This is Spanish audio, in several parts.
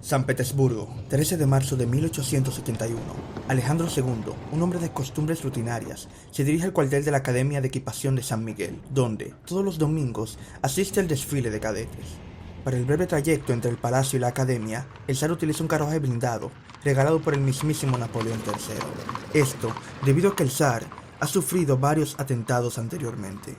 San Petersburgo, 13 de marzo de 1871. Alejandro II, un hombre de costumbres rutinarias, se dirige al cuartel de la Academia de Equipación de San Miguel, donde, todos los domingos, asiste al desfile de cadetes. Para el breve trayecto entre el palacio y la academia, el zar utiliza un carruaje blindado, regalado por el mismísimo Napoleón III. Esto, debido a que el zar ha sufrido varios atentados anteriormente.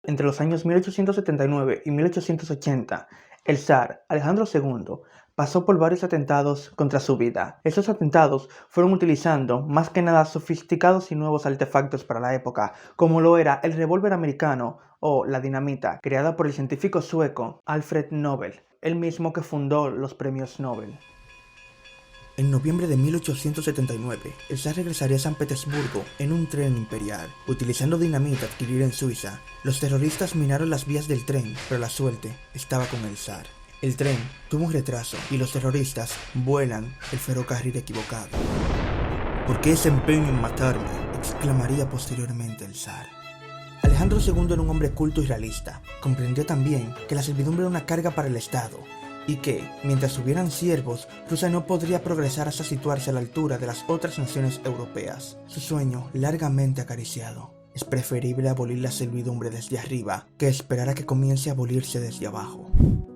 Entre los años 1879 y 1880, el zar Alejandro II pasó por varios atentados contra su vida. Estos atentados fueron utilizando más que nada sofisticados y nuevos artefactos para la época, como lo era el revólver americano o la dinamita, creada por el científico sueco Alfred Nobel, el mismo que fundó los premios Nobel. En noviembre de 1879, el zar regresaría a San Petersburgo en un tren imperial. Utilizando dinamita adquirida en Suiza, los terroristas minaron las vías del tren, pero la suerte estaba con el zar. El tren tuvo un retraso y los terroristas vuelan el ferrocarril equivocado. ¿Por qué ese empeño en matarme?, exclamaría posteriormente el zar. Alejandro II era un hombre culto y realista. Comprendió también que la servidumbre era una carga para el Estado, y que, mientras hubieran siervos, Rusia no podría progresar hasta situarse a la altura de las otras naciones europeas. Su sueño, largamente acariciado. Es preferible abolir la servidumbre desde arriba que esperar a que comience a abolirse desde abajo.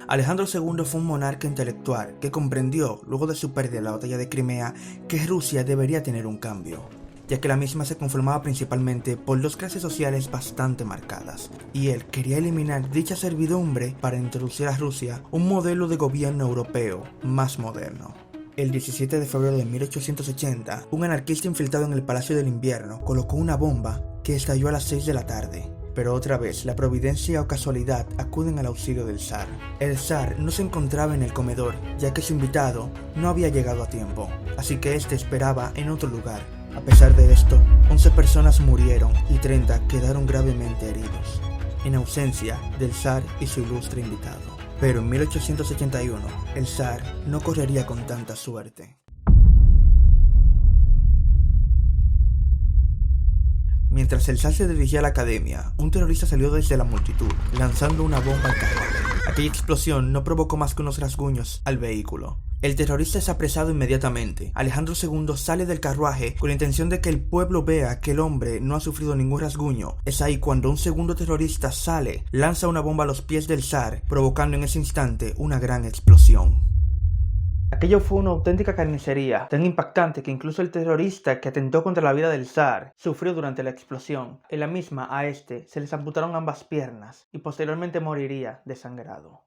Alejandro II fue un monarca intelectual que comprendió, luego de su pérdida en la batalla de Crimea, que Rusia debería tener un cambio, ya que la misma se conformaba principalmente por dos clases sociales bastante marcadas, y él quería eliminar dicha servidumbre para introducir a Rusia un modelo de gobierno europeo más moderno. El 17 de febrero de 1880, un anarquista infiltrado en el Palacio del Invierno colocó una bomba que estalló a las 6 de la tarde. Pero otra vez, la providencia o casualidad acuden al auxilio del zar. El zar no se encontraba en el comedor, ya que su invitado no había llegado a tiempo, así que este esperaba en otro lugar. A pesar de esto, 11 personas murieron y 30 quedaron gravemente heridos, en ausencia del zar y su ilustre invitado. Pero en 1881, el zar no correría con tanta suerte. Mientras el zar se dirigía a la academia, un terrorista salió desde la multitud, lanzando una bomba al carruaje. Aquella explosión no provocó más que unos rasguños al vehículo. El terrorista es apresado inmediatamente. Alejandro II sale del carruaje con la intención de que el pueblo vea que el hombre no ha sufrido ningún rasguño. Es ahí cuando un segundo terrorista sale, lanza una bomba a los pies del zar, provocando en ese instante una gran explosión. Aquello fue una auténtica carnicería, tan impactante que incluso el terrorista que atentó contra la vida del zar sufrió durante la explosión. En la misma, a este se les amputaron ambas piernas y posteriormente moriría desangrado.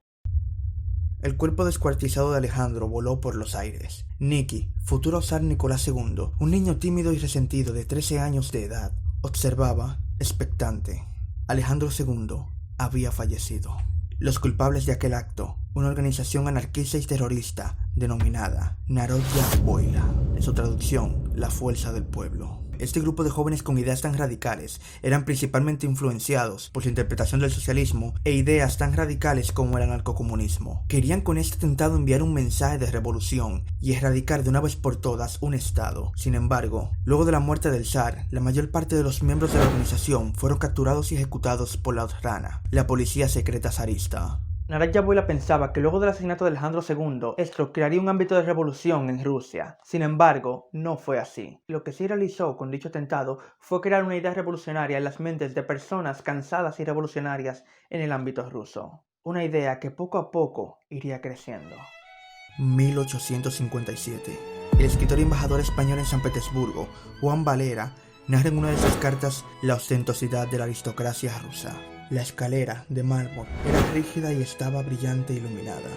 El cuerpo descuartizado de Alejandro voló por los aires. Nicky, futuro zar Nicolás II, un niño tímido y resentido de 13 años de edad, observaba, expectante. Alejandro II había fallecido. Los culpables de aquel acto, una organización anarquista y terrorista denominada Narodya Volia, en su traducción, la fuerza del pueblo. Este grupo de jóvenes con ideas tan radicales eran principalmente influenciados por su interpretación del socialismo e ideas tan radicales como el anarcocomunismo. Querían con este atentado enviar un mensaje de revolución y erradicar de una vez por todas un estado. Sin embargo, luego de la muerte del zar, la mayor parte de los miembros de la organización fueron capturados y ejecutados por la Okhrana, la policía secreta zarista. Narodya Volia pensaba que luego del asesinato de Alejandro II, esto crearía un ámbito de revolución en Rusia. Sin embargo, no fue así. Lo que sí realizó con dicho atentado fue crear una idea revolucionaria en las mentes de personas cansadas y revolucionarias en el ámbito ruso. Una idea que poco a poco iría creciendo. 1857. El escritor y embajador español en San Petersburgo, Juan Valera, narra en una de sus cartas la ostentosidad de la aristocracia rusa. La escalera, de mármol, era rígida y estaba brillante e iluminada.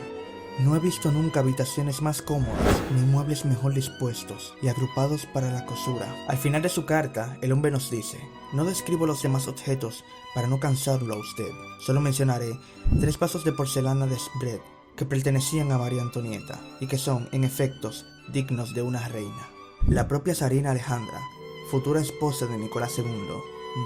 No he visto nunca habitaciones más cómodas, ni muebles mejor dispuestos y agrupados para la costura. Al final de su carta, el hombre nos dice: no describo los demás objetos para no cansarlo a usted. Solo mencionaré 3 vasos de porcelana de Spread que pertenecían a María Antonieta y que son, en efectos, dignos de una reina. La propia zarina Alejandra, futura esposa de Nicolás II,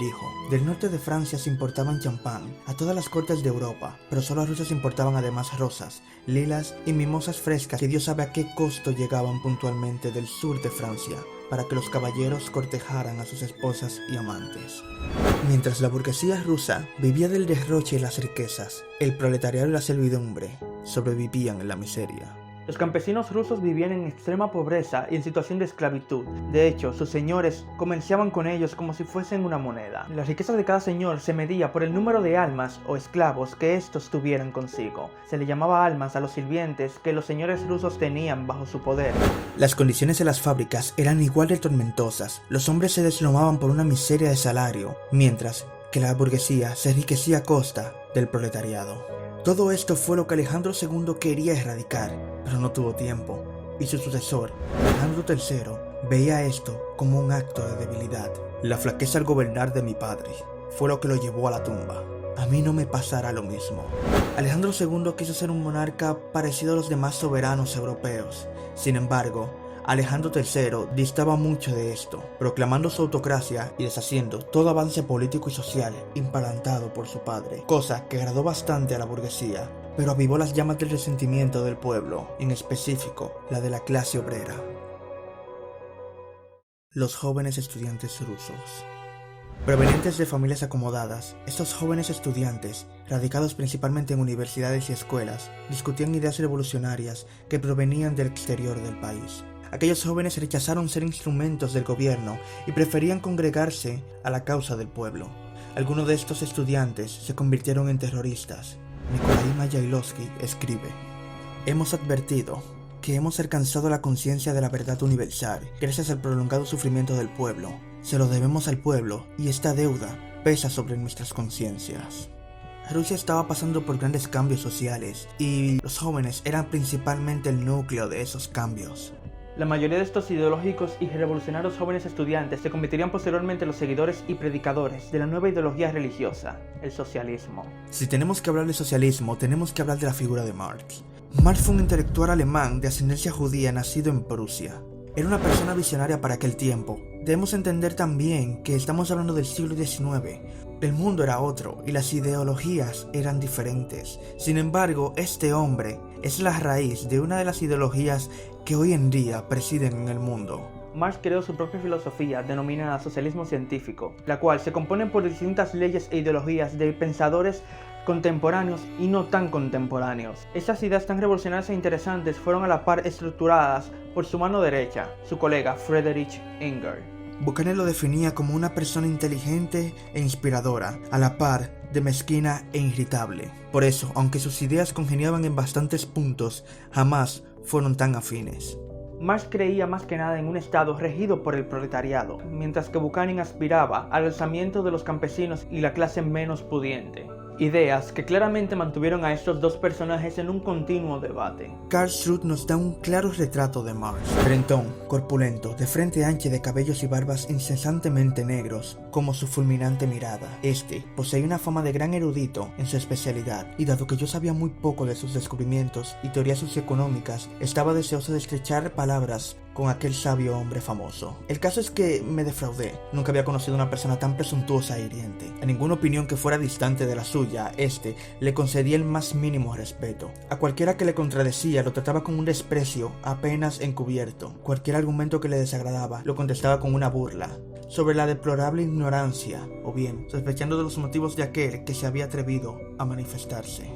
dijo: del norte de Francia se importaban champán a todas las cortes de Europa, pero solo a Rusia se importaban además rosas, lilas y mimosas frescas que Dios sabe a qué costo llegaban puntualmente del sur de Francia para que los caballeros cortejaran a sus esposas y amantes. Mientras la burguesía rusa vivía del derroche y las riquezas, el proletariado y la servidumbre sobrevivían en la miseria. Los campesinos rusos vivían en extrema pobreza y en situación de esclavitud. De hecho, sus señores comerciaban con ellos como si fuesen una moneda. La riqueza de cada señor se medía por el número de almas o esclavos que estos tuvieran consigo. Se le llamaba almas a los sirvientes que los señores rusos tenían bajo su poder. Las condiciones de las fábricas eran igual de tormentosas. Los hombres se deslomaban por una miseria de salario, mientras que la burguesía se enriquecía a costa del proletariado. Todo esto fue lo que Alejandro II quería erradicar, pero no tuvo tiempo, y su sucesor, Alejandro III, veía esto como un acto de debilidad. La flaqueza al gobernar de mi padre fue lo que lo llevó a la tumba. A mí no me pasará lo mismo. Alejandro II quiso ser un monarca parecido a los demás soberanos europeos. Sin embargo, Alejandro III distaba mucho de esto, proclamando su autocracia y deshaciendo todo avance político y social implantado por su padre, cosa que agradó bastante a la burguesía, pero avivó las llamas del resentimiento del pueblo, en específico la de la clase obrera. Los jóvenes estudiantes rusos. Provenientes de familias acomodadas, estos jóvenes estudiantes, radicados principalmente en universidades y escuelas, discutían ideas revolucionarias que provenían del exterior del país. Aquellos jóvenes rechazaron ser instrumentos del gobierno y preferían congregarse a la causa del pueblo. Algunos de estos estudiantes se convirtieron en terroristas. Nikolai Mayailovsky escribe: hemos advertido que hemos alcanzado la conciencia de la verdad universal gracias al prolongado sufrimiento del pueblo. Se lo debemos al pueblo y esta deuda pesa sobre nuestras conciencias. Rusia estaba pasando por grandes cambios sociales y los jóvenes eran principalmente el núcleo de esos cambios. La mayoría de estos ideológicos y revolucionarios jóvenes estudiantes se convertirían posteriormente en los seguidores y predicadores de la nueva ideología religiosa, el socialismo. Si tenemos que hablar de socialismo, tenemos que hablar de la figura de Marx. Marx fue un intelectual alemán de ascendencia judía nacido en Prusia. Era una persona visionaria para aquel tiempo. Debemos entender también que estamos hablando del siglo XIX. El mundo era otro y las ideologías eran diferentes. Sin embargo, este hombre es la raíz de una de las ideologías que hoy en día presiden en el mundo. Marx creó su propia filosofía denominada socialismo científico, la cual se compone por distintas leyes e ideologías de pensadores contemporáneos y no tan contemporáneos. Estas ideas tan revolucionarias e interesantes fueron a la par estructuradas por su mano derecha, su colega Friedrich Engels. Buchanan lo definía como una persona inteligente e inspiradora, a la par de mezquina e irritable. Por eso, aunque sus ideas congeniaban en bastantes puntos, jamás fueron tan afines. Marx creía más que nada en un estado regido por el proletariado, mientras que Buchanan aspiraba al alzamiento de los campesinos y la clase menos pudiente. Ideas que claramente mantuvieron a estos dos personajes en un continuo debate. Carl Schurz nos da un claro retrato de Marx. Frentón, corpulento, de frente ancha y de cabellos y barbas incesantemente negros, como su fulminante mirada. Este poseía una fama de gran erudito en su especialidad, y dado que yo sabía muy poco de sus descubrimientos y teorías socioeconómicas, estaba deseoso de estrechar palabras con aquel sabio hombre famoso. El caso es que me defraudé. Nunca había conocido a una persona tan presuntuosa e hiriente. A ninguna opinión que fuera distante de la suya, le concedía el más mínimo respeto. A cualquiera que le contradecía lo trataba con un desprecio apenas encubierto. Cualquier argumento que le desagradaba lo contestaba con una burla sobre la deplorable ignorancia, o bien sospechando de los motivos de aquel que se había atrevido a manifestarse.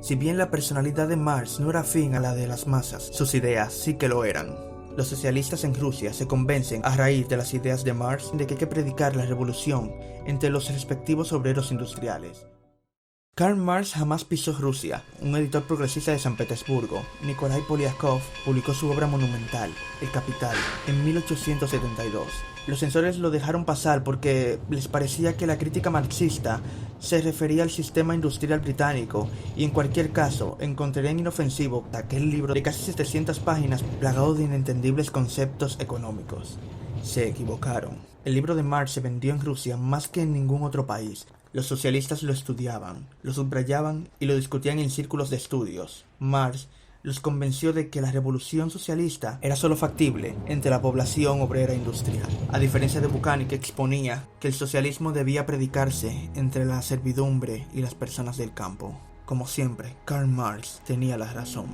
Si bien la personalidad de Marx no era afín a la de las masas, sus ideas sí que lo eran. Los socialistas en Rusia se convencen, a raíz de las ideas de Marx, de que hay que predicar la revolución entre los respectivos obreros industriales. Karl Marx jamás pisó Rusia. Un editor progresista de San Petersburgo, Nikolai Poliakov, publicó su obra monumental, El Capital, en 1872. Los censores lo dejaron pasar porque les parecía que la crítica marxista se refería al sistema industrial británico y en cualquier caso encontrarían inofensivo aquel libro de casi 700 páginas plagado de inentendibles conceptos económicos. Se equivocaron. El libro de Marx se vendió en Rusia más que en ningún otro país. Los socialistas lo estudiaban, lo subrayaban y lo discutían en círculos de estudios. Marx los convenció de que la revolución socialista era solo factible entre la población obrera industrial, a diferencia de Buchanan, que exponía que el socialismo debía predicarse entre la servidumbre y las personas del campo. Como siempre, Karl Marx tenía la razón.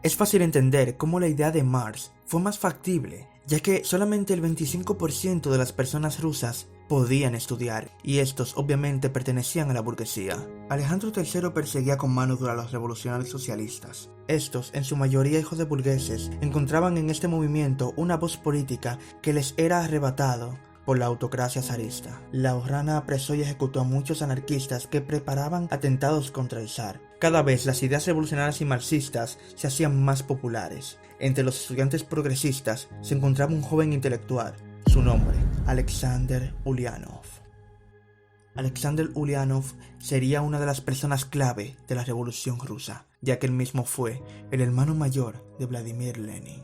Es fácil entender cómo la idea de Marx fue más factible, ya que solamente el 25% de las personas rusas podían estudiar, y estos obviamente pertenecían a la burguesía. Alejandro III perseguía con mano dura a los revolucionarios socialistas. Estos, en su mayoría hijos de burgueses, encontraban en este movimiento una voz política que les era arrebatado por la autocracia zarista. La Orrana apresó y ejecutó a muchos anarquistas que preparaban atentados contra el zar. Cada vez las ideas revolucionarias y marxistas se hacían más populares. Entre los estudiantes progresistas se encontraba un joven intelectual. Su nombre, Alexander Ulyanov. Alexander Ulyanov sería una de las personas clave de la Revolución Rusa, ya que él mismo fue el hermano mayor de Vladimir Lenin.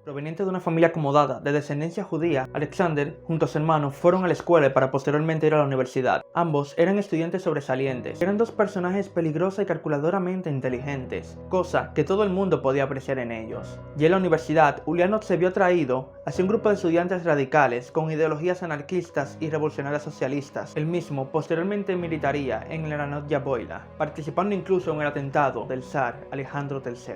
Proveniente de una familia acomodada de descendencia judía, Alexander junto a su hermano fueron a la escuela para posteriormente ir a la universidad. Ambos eran estudiantes sobresalientes. Eran dos personajes peligrosos y calculadoramente inteligentes, cosa que todo el mundo podía apreciar en ellos. Ya en la universidad, Ulyanov se vio atraído hacia un grupo de estudiantes radicales con ideologías anarquistas y revolucionarias socialistas. Él mismo posteriormente militaría en la Narodnaya Volia, participando incluso en el atentado del zar Alejandro III.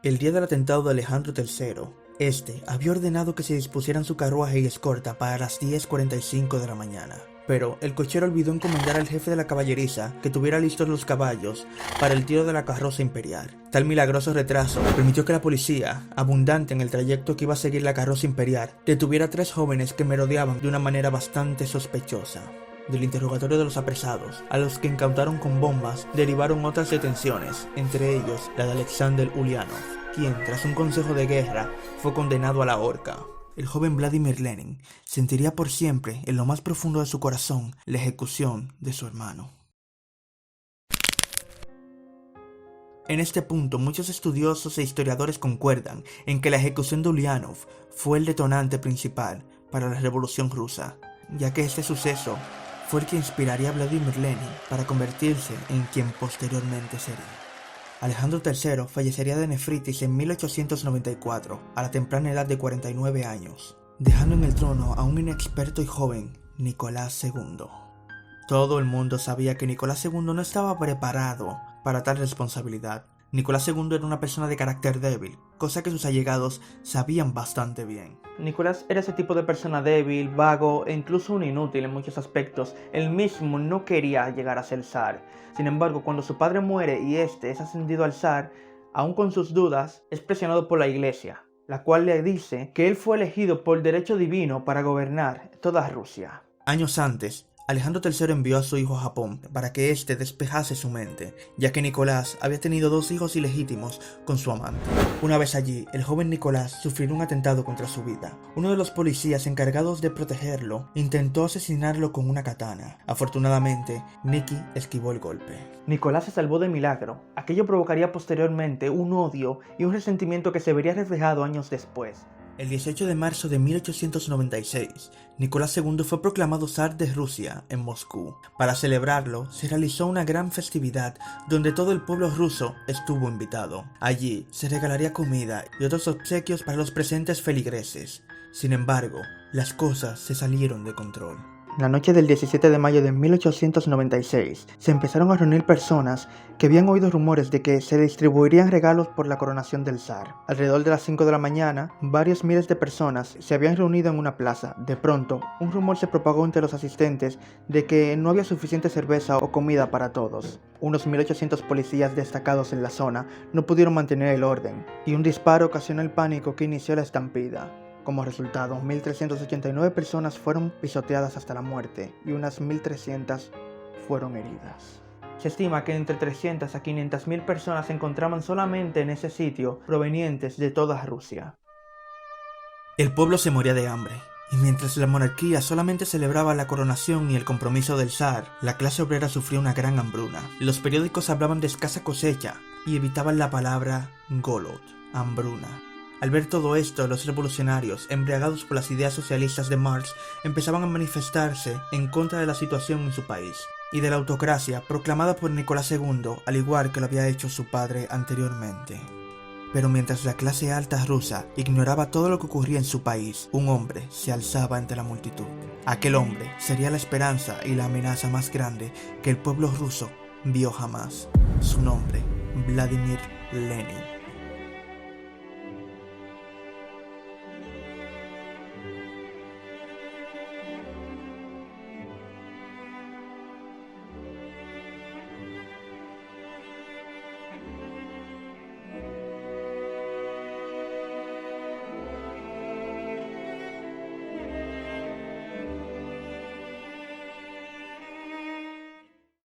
El día del atentado de Alejandro III, este había ordenado que se dispusieran su carruaje y escolta para las 10:45 de la mañana. Pero el cochero olvidó encomendar al jefe de la caballeriza que tuviera listos los caballos para el tiro de la carroza imperial. Tal milagroso retraso permitió que la policía, abundante en el trayecto que iba a seguir la carroza imperial, detuviera a 3 jóvenes que merodeaban de una manera bastante sospechosa. Del interrogatorio de los apresados, a los que incautaron con bombas, derivaron otras detenciones, entre ellos la de Alexander Ulyanov, quien, tras un consejo de guerra, fue condenado a la horca. El joven Vladimir Lenin sentiría por siempre, en lo más profundo de su corazón, la ejecución de su hermano. En este punto, muchos estudiosos e historiadores concuerdan en que la ejecución de Ulyanov fue el detonante principal para la Revolución Rusa, ya que este suceso fue el que inspiraría a Vladimir Lenin para convertirse en quien posteriormente sería. Alejandro III fallecería de nefritis en 1894, a la temprana edad de 49 años, dejando en el trono a un inexperto y joven Nicolás II. Todo el mundo sabía que Nicolás II no estaba preparado para tal responsabilidad. Nicolás II era una persona de carácter débil, cosa que sus allegados sabían bastante bien. Nicolás era ese tipo de persona débil, vago e incluso un inútil en muchos aspectos. Él mismo no quería llegar a ser zar. Sin embargo, cuando su padre muere y este es ascendido al zar, aún con sus dudas, es presionado por la iglesia, la cual le dice que él fue elegido por derecho divino para gobernar toda Rusia. Años antes, Alejandro III envió a su hijo a Japón para que éste despejase su mente, ya que Nicolás había tenido 2 hijos ilegítimos con su amante. Una vez allí, el joven Nicolás sufrió un atentado contra su vida. Uno de los policías encargados de protegerlo intentó asesinarlo con una katana. Afortunadamente, Nicky esquivó el golpe. Nicolás se salvó de milagro. Aquello provocaría posteriormente un odio y un resentimiento que se vería reflejado años después. El 18 de marzo de 1896, Nicolás II fue proclamado zar de Rusia en Moscú. Para celebrarlo, se realizó una gran festividad donde todo el pueblo ruso estuvo invitado. Allí se regalaría comida y otros obsequios para los presentes feligreses. Sin embargo, las cosas se salieron de control. La noche del 17 de mayo de 1896, se empezaron a reunir personas que habían oído rumores de que se distribuirían regalos por la coronación del zar. Alrededor de las 5 de la mañana, varios miles de personas se habían reunido en una plaza. De pronto, un rumor se propagó entre los asistentes de que no había suficiente cerveza o comida para todos. Unos 1800 policías destacados en la zona no pudieron mantener el orden, y un disparo ocasionó el pánico que inició la estampida. Como resultado, 1.389 personas fueron pisoteadas hasta la muerte y unas 1.300 fueron heridas. Se estima que entre 300 a 500.000 personas se encontraban solamente en ese sitio, provenientes de toda Rusia. El pueblo se moría de hambre, y mientras la monarquía solamente celebraba la coronación y el compromiso del zar, la clase obrera sufrió una gran hambruna. Los periódicos hablaban de escasa cosecha y evitaban la palabra golod, hambruna. Al ver todo esto, los revolucionarios, embriagados por las ideas socialistas de Marx, empezaban a manifestarse en contra de la situación en su país y de la autocracia proclamada por Nicolás II, al igual que lo había hecho su padre anteriormente. Pero mientras la clase alta rusa ignoraba todo lo que ocurría en su país, un hombre se alzaba ante la multitud. Aquel hombre sería la esperanza y la amenaza más grande que el pueblo ruso vio jamás. Su nombre, Vladimir Lenin.